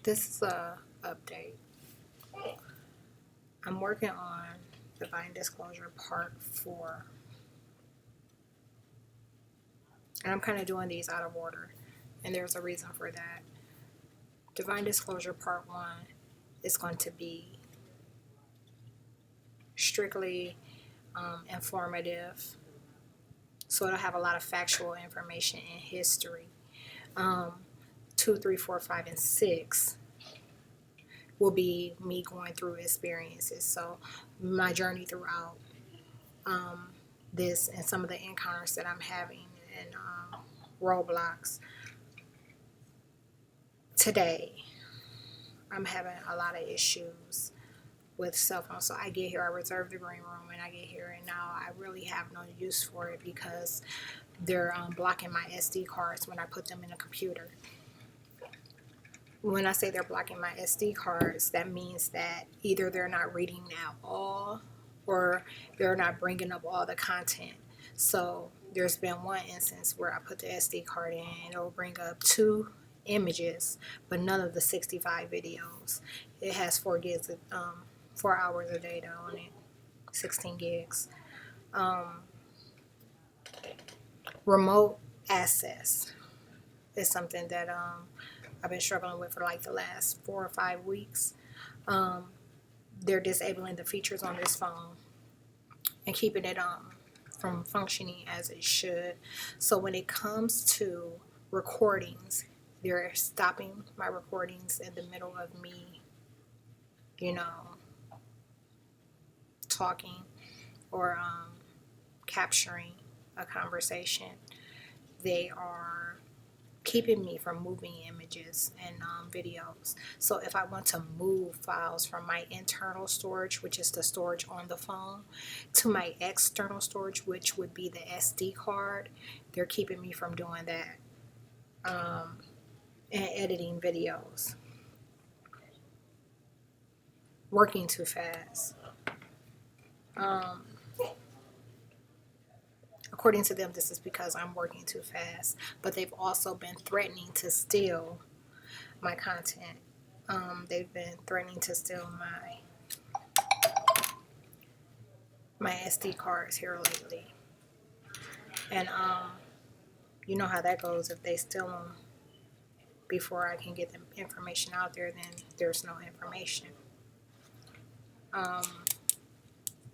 This is a update. I'm working on Divine Disclosure Part 4. And I'm kind of doing these out of order. And there's a reason for that. Divine Disclosure Part 1 is going to be strictly informative. So it'll have a lot of factual information and history. 2, 3, 4, 5, and 6 will be me going through experiences. So my journey throughout this and some of the encounters that I'm having and roadblocks. Today, I'm having a lot of issues with cell phones. So I get here, I reserve the green room, and I get here, and now I really have no use for it because they're blocking my SD cards when I put them in a computer. When I say they're blocking my SD cards, that means that either they're not reading at all or they're not bringing up all the content. So there's been one instance where I put the SD card in and it'll bring up 2 images, but none of the 65 videos. It has 4 hours of data on it, 16 gigs. Remote access is something that I've been struggling with for like the last 4 or 5 weeks. They're disabling the features on this phone and keeping it from functioning as it should. So when it comes to recordings, they're stopping my recordings in the middle of me, talking or capturing a conversation. They are keeping me from moving images and videos. So if I want to move files from my internal storage, which is the storage on the phone, to my external storage, which would be the SD card, they're keeping me from doing that and editing videos. Working too fast. According to them, this is because I'm working too fast, but they've also been threatening to steal my content. They've been threatening to steal my SD cards here lately. And you know how that goes. If they steal them before I can get the information out there, then there's no information.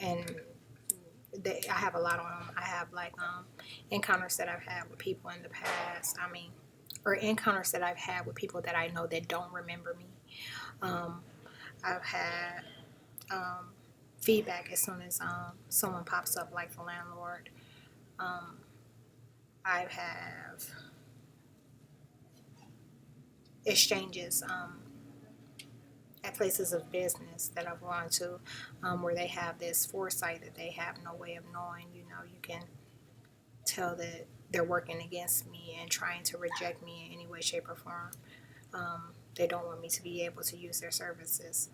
And I have a lot on them. I have like encounters that I've had with people in the past. Or encounters that I've had with people that I know that don't remember me. I've had feedback as soon as someone pops up, like the landlord. I have exchanges at places of business that I've gone to where they have this foresight that they have no way of knowing. You can tell that they're working against me and trying to reject me in any way, shape, or form. They don't want me to be able to use their services.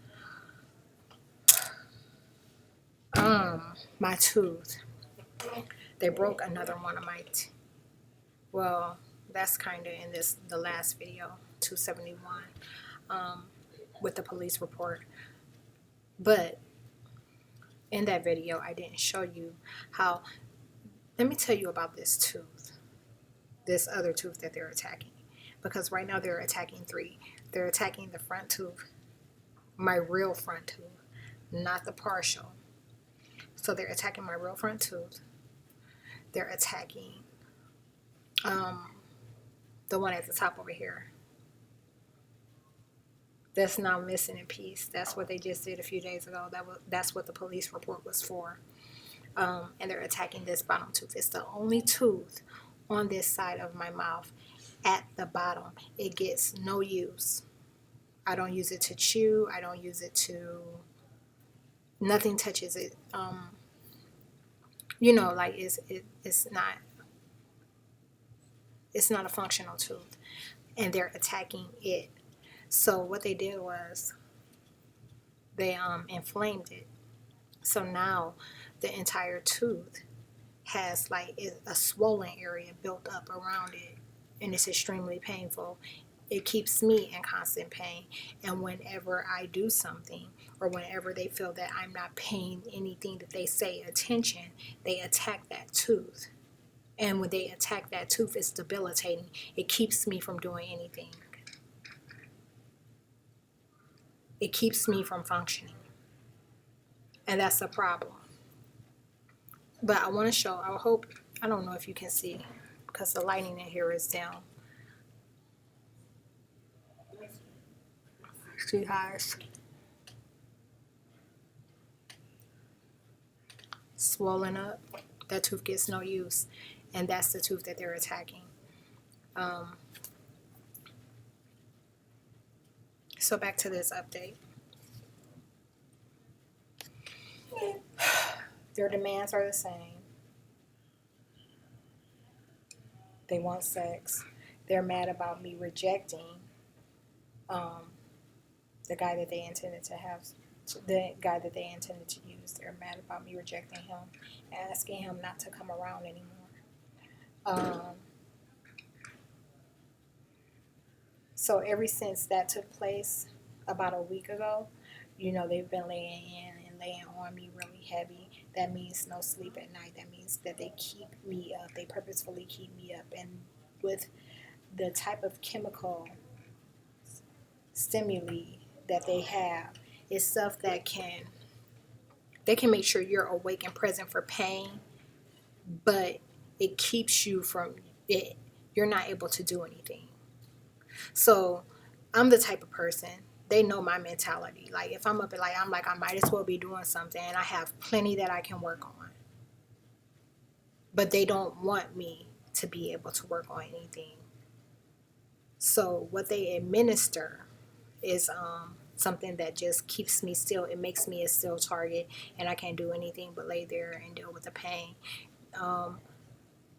My tooth. They broke another one of my well, that's kind of in the last video, 271, with the police report. But in that video, I didn't show you how. Let me tell you about this tooth, this other tooth that they're attacking. Because right now they're attacking 3. They're attacking the front tooth, my real front tooth, not the partial. So they're attacking my real front tooth. They're attacking the one at the top over here. That's now missing in piece. That's what they just did a few days ago. That's what the police report was for. And they're attacking this bottom tooth. It's the only tooth on this side of my mouth at the bottom. It gets no use. I don't use it to chew. I don't use it to... Nothing touches it. Like it's not a functional tooth. And they're attacking it. So what they did was they inflamed it. So now the entire tooth has like a swollen area built up around it, and it's extremely painful. it keeps me in constant pain. And whenever I do something, or whenever they feel that I'm not paying anything that they say attention, they attack that tooth. And when they attack that tooth, it's debilitating. It keeps me from doing anything. It keeps me from functioning. And that's a problem. But I want to show, I hope, I don't know if you can see, because the lighting in here is down. See how it's swollen up? That tooth gets no use. And that's the tooth that they're attacking. So back to this update. Their demands are the same. They want sex. They're mad about me rejecting the guy that they intended to have, the guy that they intended to use. They're mad about me rejecting him, asking him not to come around anymore. So ever since that took place about a week ago, you know, they've been laying in and laying on me really heavy. That means no sleep at night. That means that they keep me up. They purposefully keep me up. And with the type of chemical stimuli that they have, it's stuff that they can make sure you're awake and present for pain, but it keeps you from it. You're not able to do anything. So I'm the type of person, they know my mentality. Like if I'm up at I'm like, I might as well be doing something, and I have plenty that I can work on. But they don't want me to be able to work on anything. So what they administer is something that just keeps me still. It makes me a still target, and I can't do anything but lay there and deal with the pain.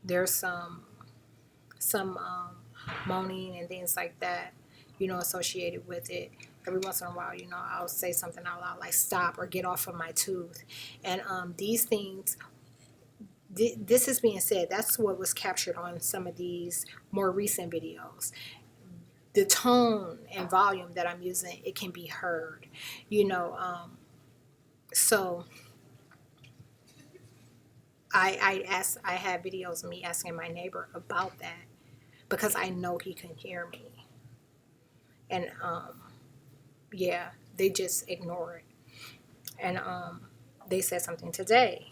There's some moaning and things like that, you know, associated with it. Every once in a while, you know, I'll say something out loud like stop or get off of my tooth. And these things, this is being said, that's what was captured on some of these more recent videos. The tone and volume that I'm using, it can be heard, you know. So I have videos of me asking my neighbor about that because I know he can hear me. And yeah, they just ignore it. And they said something today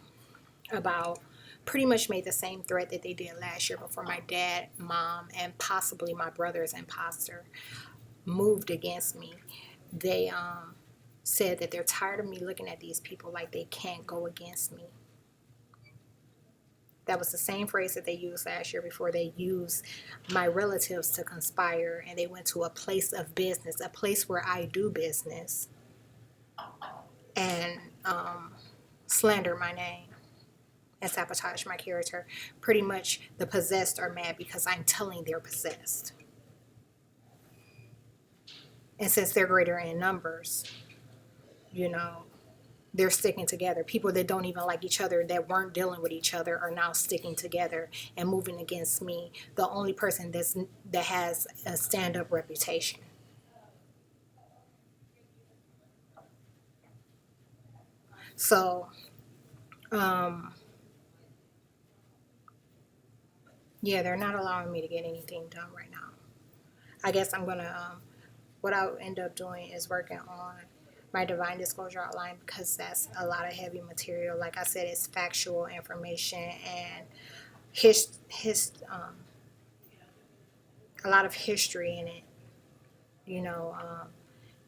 about, pretty much made the same threat that they did last year before my dad, mom, and possibly my brother's imposter moved against me. They said that they're tired of me looking at these people like they can't go against me. That was the same phrase that they used last year before they used my relatives to conspire, and they went to a place of business, a place where I do business, and slander my name and sabotage my character. Pretty much the possessed are mad because I'm telling they're possessed. And since they're greater in numbers, you know, they're sticking together. People that don't even like each other, that weren't dealing with each other, are now sticking together and moving against me, the only person that has a stand-up reputation. So, yeah, they're not allowing me to get anything done right now. I guess I'm going to, what I'll end up doing is working on my divine disclosure outline, because that's a lot of heavy material. Like I said, it's factual information and a lot of history in it, you know,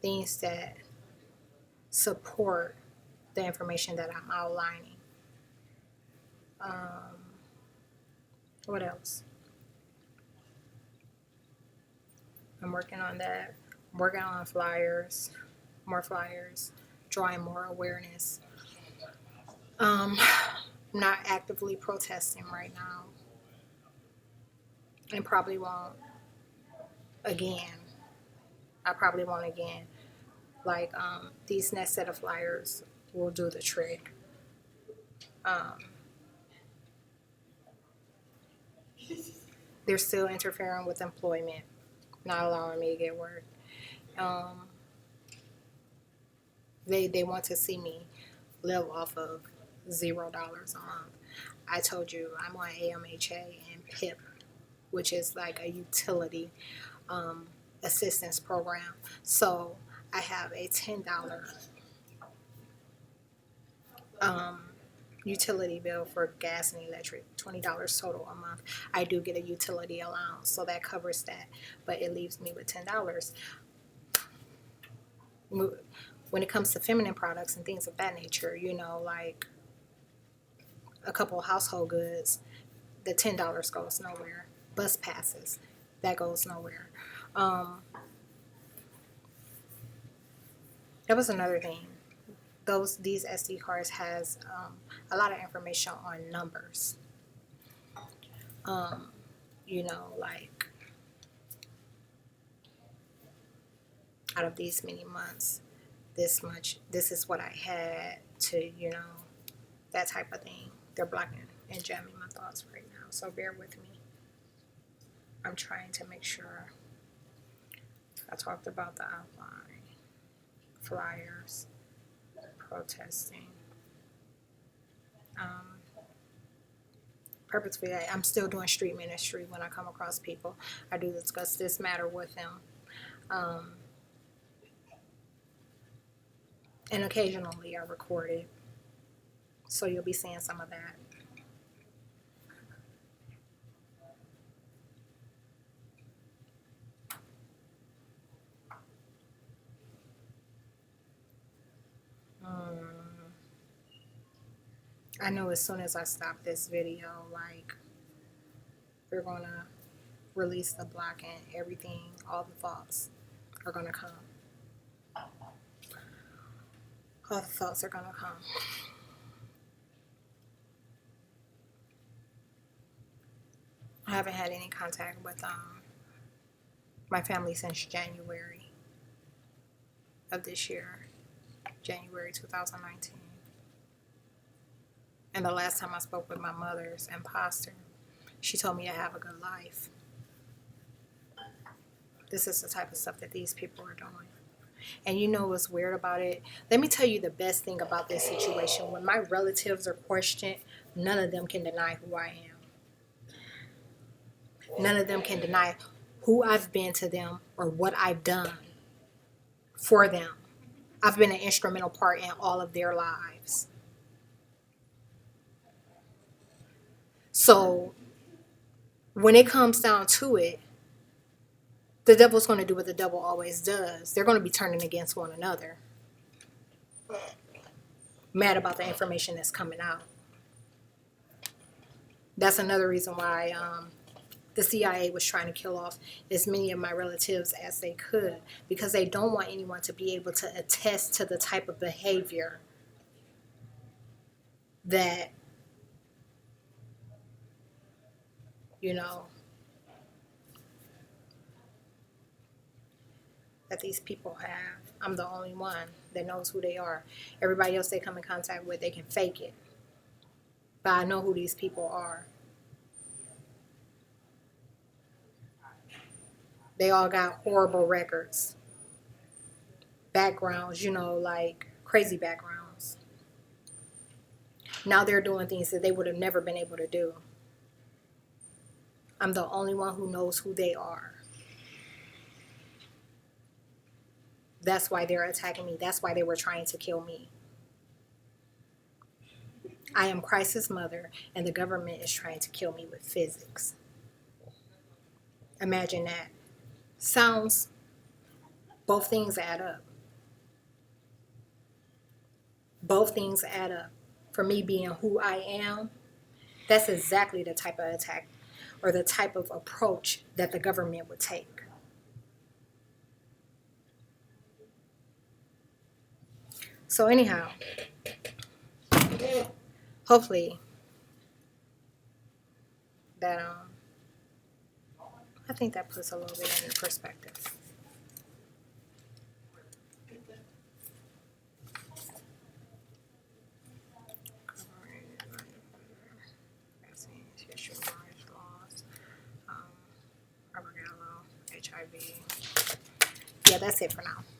things that support the information that I'm outlining. What else? I'm working on that. I'm working on flyers, more flyers, drawing more awareness. Not actively protesting right now, and probably won't again. I probably won't again. Like these next set of flyers will do the trick. They're still interfering with employment. not allowing me to get work. They want to see me live off of $0 a month. I told you I'm on AMHA and PIP, which is like a utility assistance program. So I have a $10 utility bill for gas and electric, $20 total a month. I do get a utility allowance, so that covers that, but it leaves me with $10. When it comes to feminine products and things of that nature, you know, like a couple of household goods, the $10 goes nowhere. Bus passes, that goes nowhere. That was another thing. These SD cards has a lot of information on numbers. You know, like out of these many months, this much, this is what I had to, you know, that type of thing. They're blocking and jamming my thoughts right now, so bear with me. I'm trying to make sure. I talked about the outline, flyers, protesting. Purposefully, I'm still doing street ministry when I come across people. I do discuss this matter with them. And occasionally I record it. So you'll be seeing some of that. I know as soon as I stop this video, like, we're gonna release the block and everything, all the thoughts are gonna come. All the thoughts are gonna come. I haven't had any contact with my family since January of this year, January 2019. And the last time I spoke with my mother's imposter, she told me to have a good life. This is the type of stuff that these people are doing. And you know what's weird about it? Let me tell you the best thing about this situation. When my relatives are questioned, none of them can deny who I am. None of them can deny who I've been to them or what I've done for them. I've been an instrumental part in all of their lives. So when it comes down to it, the devil's going to do what the devil always does. They're going to be turning against one another. Mad about the information that's coming out. That's another reason why the CIA was trying to kill off as many of my relatives as they could, because they don't want anyone to be able to attest to the type of behavior that, you know, that these people have. I'm the only one that knows who they are. Everybody else they come in contact with, they can fake it. But I know who these people are. They all got horrible records. Backgrounds, you know, like crazy backgrounds. Now they're doing things that they would have never been able to do. I'm the only one who knows who they are. That's why they're attacking me. That's why they were trying to kill me. I am Christ's mother, and the government is trying to kill me with physics. Imagine that. Sounds, both things add up. Both things add up. For me being who I am, that's exactly the type of attack or the type of approach that the government would take. So anyhow, hopefully that I think that puts a little bit in perspective. HIV, yeah, that's it for now.